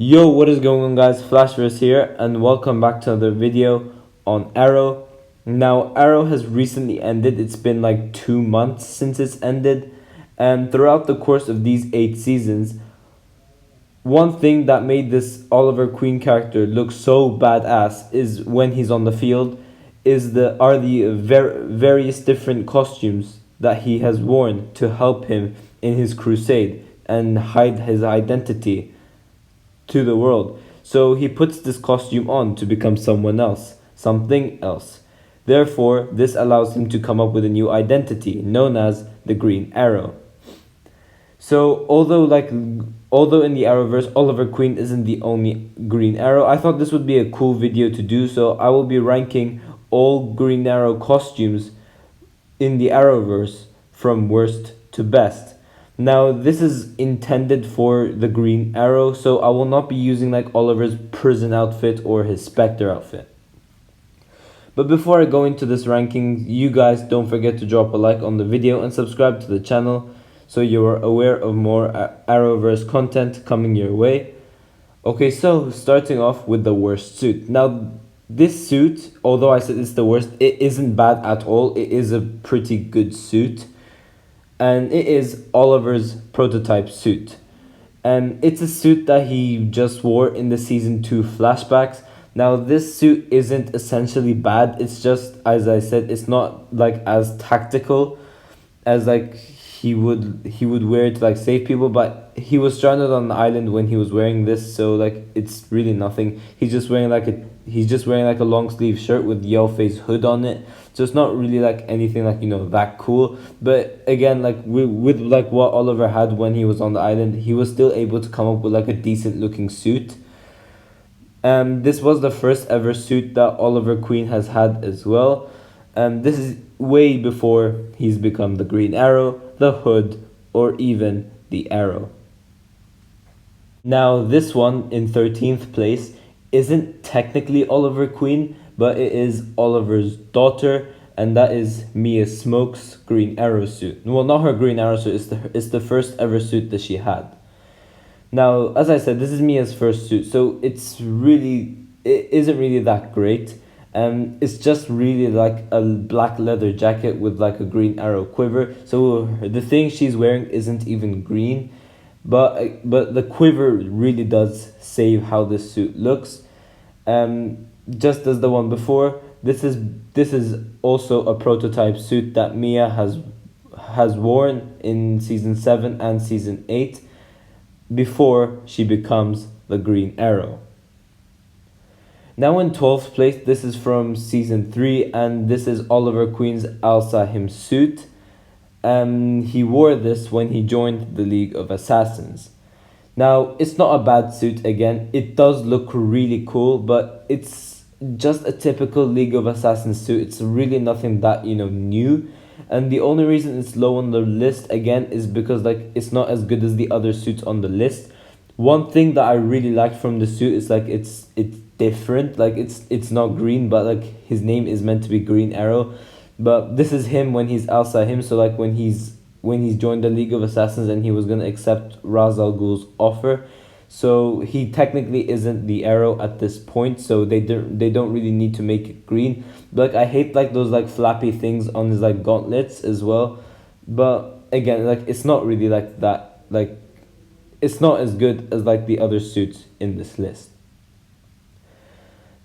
Yo, what is going on, guys? Flashverse here, and welcome back to another video on Arrow. Now, Arrow has recently ended. It's been like 2 months since it's ended, and throughout the course of these 8 seasons, one thing that made this Oliver Queen character look so badass is when he's on the field, are the various different costumes that he has worn to help him in his crusade and hide his identity to the world. So he puts this costume on to become someone else, something else. Therefore, this allows him to come up with a new identity known as the Green Arrow. So although in the Arrowverse, Oliver Queen isn't the only Green Arrow, I thought this would be a cool video to do. So I will be ranking all Green Arrow costumes in the Arrowverse from worst to best. Now, this is intended for the Green Arrow, so I will not be using like Oliver's prison outfit or his Spectre outfit. But before I go into this ranking, you guys don't forget to drop a like on the video and subscribe to the channel so you are aware of more Arrowverse content coming your way. Okay, so starting off with the worst suit. Now, this suit, although I said it's the worst, it isn't bad at all. It is a pretty good suit. And it is Oliver's prototype suit. And it's a suit that he just wore in the season 2 flashbacks. Now, this suit isn't essentially bad. It's just, as I said, it's not like as tactical as like he would wear it to like save people, but he was stranded on the island when he was wearing this, so like it's really nothing. He's just wearing like a long sleeve shirt with yellow face hood on it. So it's not really like anything like, that cool. But again, like with like what Oliver had when he was on the island, he was still able to come up with like a decent looking suit. This was the first ever suit that Oliver Queen has had as well. This is way before he's become the Green Arrow, the Hood, or even the Arrow. Now, this one in 13th place isn't technically Oliver Queen, but it is Oliver's daughter, and that is Mia Smoke's Green Arrow suit. Well, not her Green Arrow suit, it's the first ever suit that she had. Now, as I said, this is Mia's first suit, so it isn't really that great. It's just really like a black leather jacket with like a Green Arrow quiver. So the thing she's wearing isn't even green, but the quiver really does save how this suit looks. Just as the one before, this is also a prototype suit that Mia has worn in season 7 and season 8 before she becomes the Green Arrow. Now in 12th place, this is from season 3, and this is Oliver Queen's Al-Sahim suit. He wore this when he joined the League of Assassins. Now, it's not a bad suit again. It does look really cool, but it's just a typical League of Assassins suit. It's really nothing that, new. And the only reason it's low on the list again is because like it's not as good as the other suits on the list. One thing that I really liked from the suit is like it's different. Like it's not green, but like his name is meant to be Green Arrow. But this is him when he's Al-Sahim, so like when he's joined the League of Assassins and he was gonna accept Ra's al Ghul's offer. So he technically isn't the Arrow at this point, so they don't really need to make it green. But like I hate like those like flappy things on his like gauntlets as well. But again, like it's not really like that, like it's not as good as like the other suits in this list.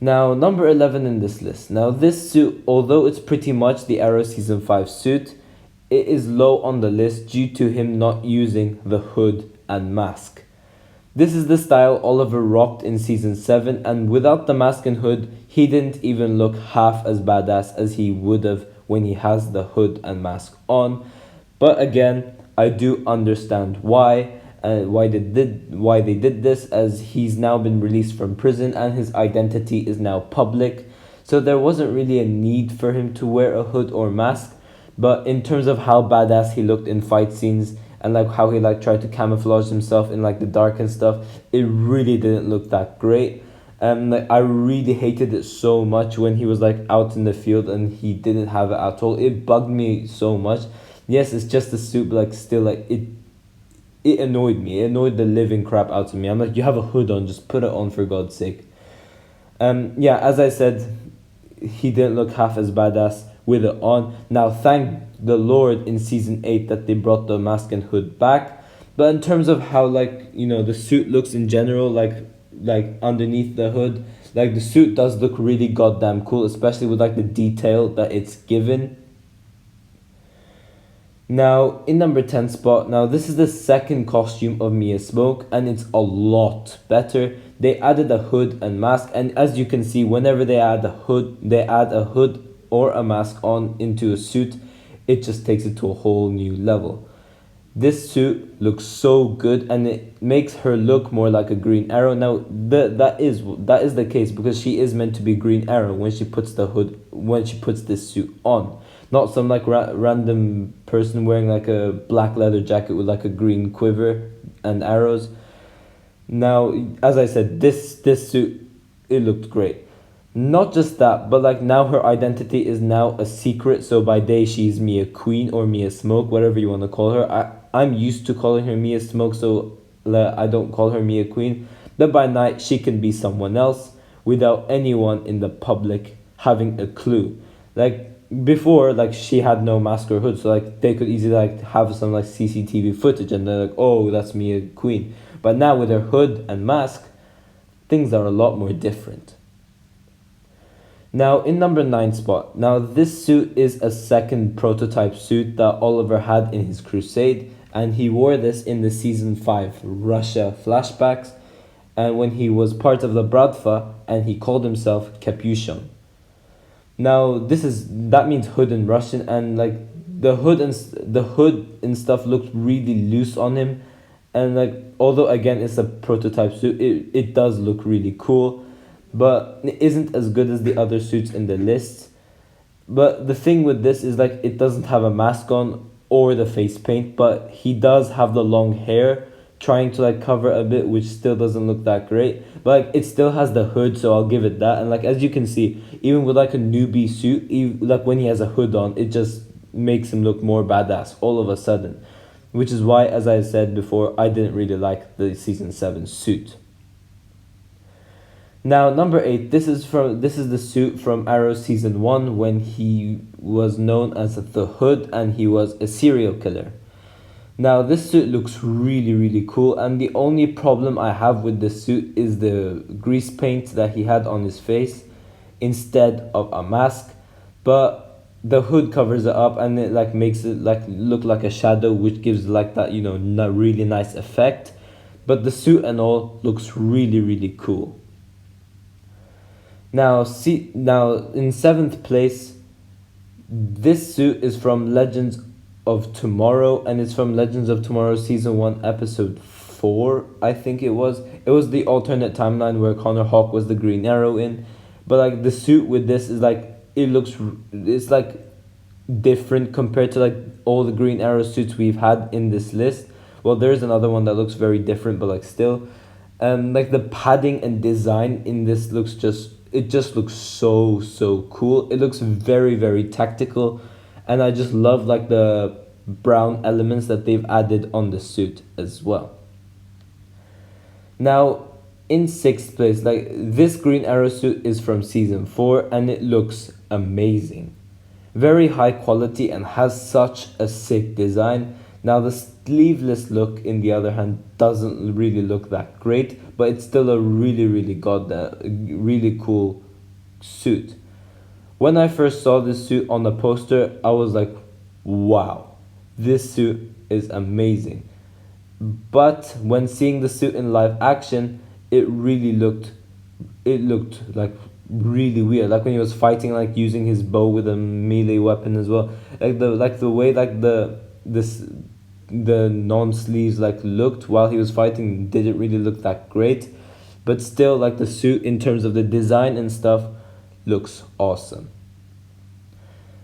Now, number 11 in this list. Now, this suit, although it's pretty much the Arrow Season 5 suit, it is low on the list due to him not using the hood and mask. This is the style Oliver rocked in Season 7, and without the mask and hood, he didn't even look half as badass as he would have when he has the hood and mask on. But again, I do understand why they did this, as he's now been released from prison and his identity is now public. So there wasn't really a need for him to wear a hood or mask. But in terms of how badass he looked in fight scenes and like how he like tried to camouflage himself in like the dark and stuff, it really didn't look that great. Like I really hated it so much when he was like out in the field and he didn't have it at all. It bugged me so much. Yes, it's just a suit, but like still like it annoyed me. It annoyed the living crap out of me. I'm like, you have a hood on, just put it on for God's sake. Yeah, as I said, he didn't look half as badass with it on. Now, thank the Lord in season 8 that they brought the mask and hood back. But in terms of how, like, you know, the suit looks in general, like underneath the hood, like the suit does look really goddamn cool, especially with like the detail that it's given. Now, in number 10 spot, now this is the second costume of Mia Smoke, and it's a lot better. They added a hood and mask, and as you can see, whenever they add a hood or a mask on into a suit, it just takes it to a whole new level. This suit looks so good, and it makes her look more like a Green Arrow. Now, that is the case because she is meant to be Green Arrow when she puts this suit on. Not some like random person wearing like a black leather jacket with like a green quiver and arrows. Now, as I said, this suit, it looked great. Not just that, but like now her identity is now a secret. So by day she's Mia Queen or Mia Smoke, whatever you want to call her. I'm used to calling her Mia Smoke, so I don't call her Mia Queen. But by night she can be someone else without anyone in the public having a clue. Like before, like she had no mask or hood, so like they could easily like have some like CCTV footage and they're like, oh, that's Mia Queen. But now with her hood and mask, things are a lot more different. Now, in number 9 spot, now this suit is a second prototype suit that Oliver had in his crusade, and he wore this in the season 5 Russia flashbacks, and when he was part of the Bratva, and he called himself Kapiushon. Now, that means hood in Russian, and like the hood and stuff looked really loose on him, and like although again it's a prototype suit, it does look really cool, but it isn't as good as the other suits in the list. But the thing with this is like it doesn't have a mask on or the face paint, but he does have the long hair trying to like cover a bit, which still doesn't look that great, but like it still has the hood, so I'll give it that. And like as you can see, even with like a newbie suit, like when he has a hood on, it just makes him look more badass all of a sudden, which is why, as I said before, I didn't really like the season 7 suit. Now, number 8, this is the suit from Arrow season 1 when he was known as the Hood and he was a serial killer. Now, this suit looks really, really cool, and the only problem I have with this suit is the grease paint that he had on his face instead of a mask, but the hood covers it up and it like makes it like look like a shadow, which gives like that, you know, really nice effect. But the suit and all looks really, really cool. Now, in 7th place, this suit is from Legends of Tomorrow, and it's from Legends of Tomorrow season 1 episode 4, I think it was. It was the alternate timeline where Hawke was the Green Arrow in. But like the suit with this is like, it's like different compared to like all the Green Arrow suits we've had in this list. Well, there's another one that looks very different, but like still, like the padding and design in this just looks so cool. It looks very, very tactical, and I just love like the brown elements that they've added on the suit as well. Now, in 6th place, like this Green Arrow suit is from season 4 and it looks amazing. Very high quality and has such a sick design. Now the sleeveless look, in the other hand, doesn't really look that great, but it's still a really cool suit. When I first saw this suit on the poster, I was like, wow, this suit is amazing. But when seeing the suit in live action, it looked like really weird. Like when he was fighting, like using his bow with a melee weapon as well. Like the way like the non-sleeves like looked while he was fighting didn't really look that great. But still, like the suit in terms of the design and stuff looks awesome.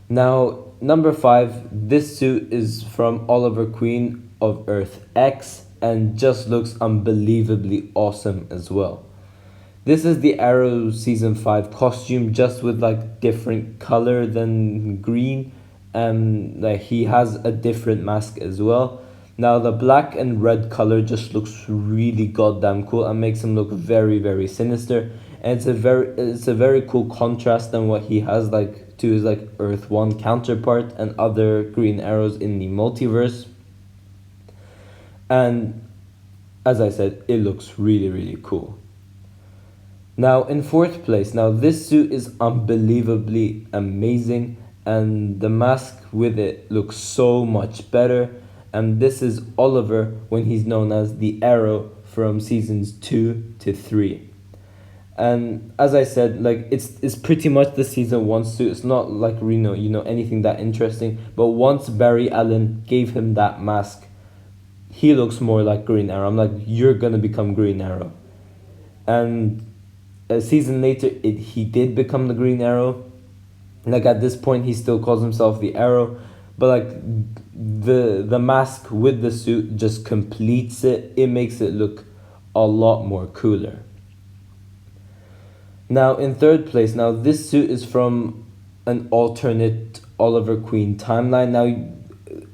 Now, number 5, this suit is from Oliver Queen of Earth X and just looks unbelievably awesome as well. This is the Arrow season 5 costume, just with like different color than green, and like he has a different mask as well. Now the black and red color just looks really goddamn cool and makes him look very, very sinister. And it's a very cool contrast than what he has like to his like Earth 1 counterpart and other Green Arrows in the multiverse. And as I said, it looks really, really cool. Now in fourth place, now this suit is unbelievably amazing, and the mask with it looks so much better. And this is Oliver when he's known as the Arrow from seasons 2 to 3. And as I said, like it's pretty much the season 1 suit. It's not like Reno, anything that interesting. But once Barry Allen gave him that mask, he looks more like Green Arrow. I'm like, you're gonna become Green Arrow. And a season later, he did become the Green Arrow. Like at this point, he still calls himself the Arrow, but like the mask with the suit just completes it. It makes it look a lot more cooler. Now in third place, now this suit is from an alternate Oliver Queen timeline. Now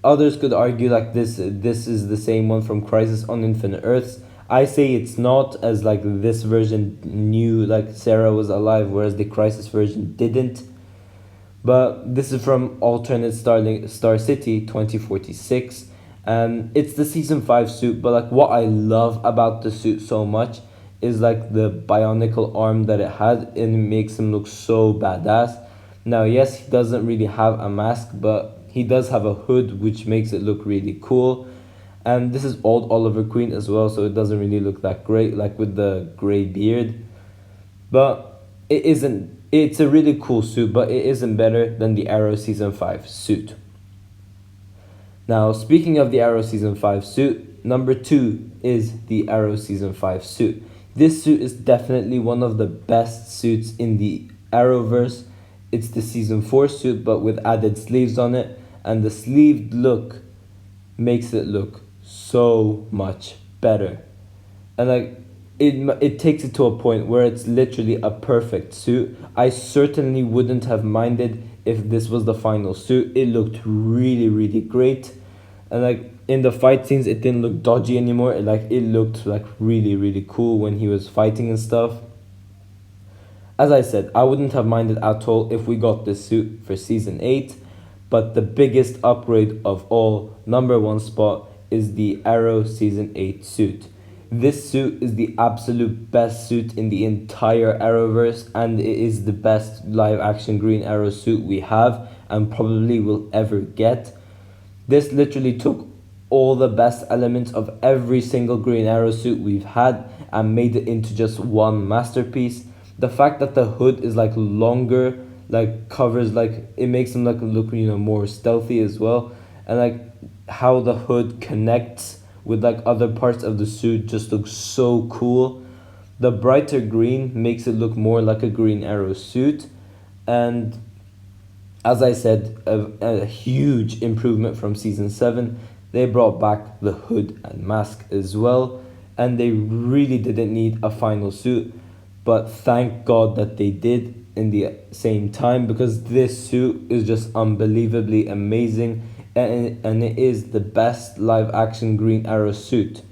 others could argue like this is the same one from Crisis on Infinite Earths. I say it's not, as like this version knew like Sarah was alive, whereas the Crisis version didn't. But this is from alternate Star City 2046, and it's the season 5 suit. But like what I love about the suit so much is like the bionicle arm that it has, and it makes him look so badass. Now yes, he doesn't really have a mask, but he does have a hood, which makes it look really cool. And this is old Oliver Queen as well, so it doesn't really look that great, like with the gray beard. But it isn't. It's a really cool suit, but it isn't better than the Arrow Season 5 suit. Now, speaking of the Arrow Season 5 suit, number 2 is the Arrow Season 5 suit. This suit is definitely one of the best suits in the Arrowverse. It's the Season 4 suit, but with added sleeves on it, and the sleeved look makes it look so much better. And like it takes it to a point where it's literally a perfect suit. I certainly wouldn't have minded if this was the final suit. It looked really, really great. And like in the fight scenes, it didn't look dodgy anymore. It looked like really, really cool when he was fighting and stuff. As I said, I wouldn't have minded at all if we got this suit for season 8. But the biggest upgrade of all, number 1 spot, is the Arrow Season 8 suit. This suit is the absolute best suit in the entire Arrowverse, and it is the best live action Green Arrow suit we have and probably will ever get. This literally took all the best elements of every single Green Arrow suit we've had and made it into just one masterpiece. The fact that the hood is like longer, like covers, like it makes him like look more stealthy as well, and like how the hood connects with like other parts of the suit just looks so cool. The brighter green makes it look more like a Green Arrow suit, and as I said, a huge improvement from season 7. They brought back the hood and mask as well, and they really didn't need a final suit, but thank God that they did in the same time, because this suit is just unbelievably amazing, and it is the best live action Green Arrow suit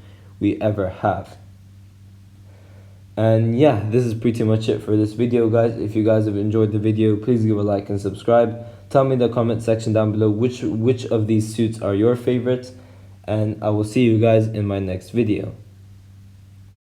we ever have. And yeah, this is pretty much it for this video, guys. If you guys have enjoyed the video, please give a like and subscribe. Tell me in the comment section down below which of these suits are your favorites, and I will see you guys in my next video.